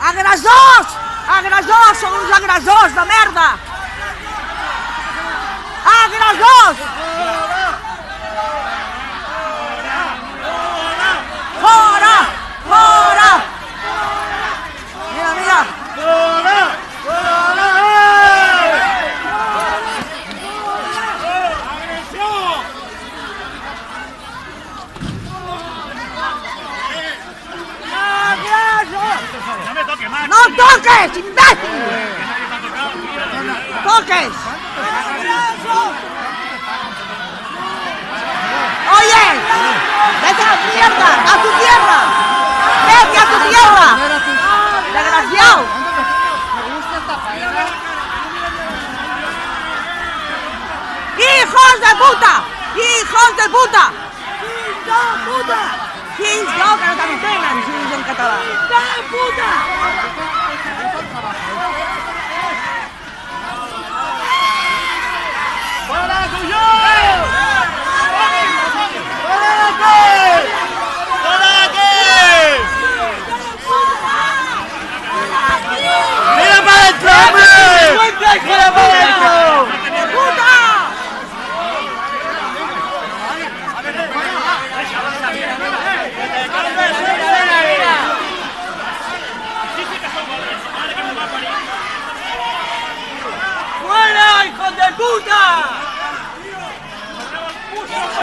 Agressors! Agressors! Són uns agressors de merda! Agressors! Fora! Fora! Mira, mira! Fora! Fora! ¡No me toques más! ¡No toques, imbécil! ¡Toques! ¡Oye! ¡Vete a la mierda! ¡A tu tierra! ¡Vete a tu tierra! ¡Desgraciado! ¡Hijos de puta! ¡Hijos de puta! ¡Fills de puta! ¡Fills de que no t'entenen, si dius en català! ¡Fills de puta! ¡Fuera tuyo! ¡Fuera de aquí! ¡Fuera de aquí! ¡Mira para adentro, hombre! ¡Mira para adentro!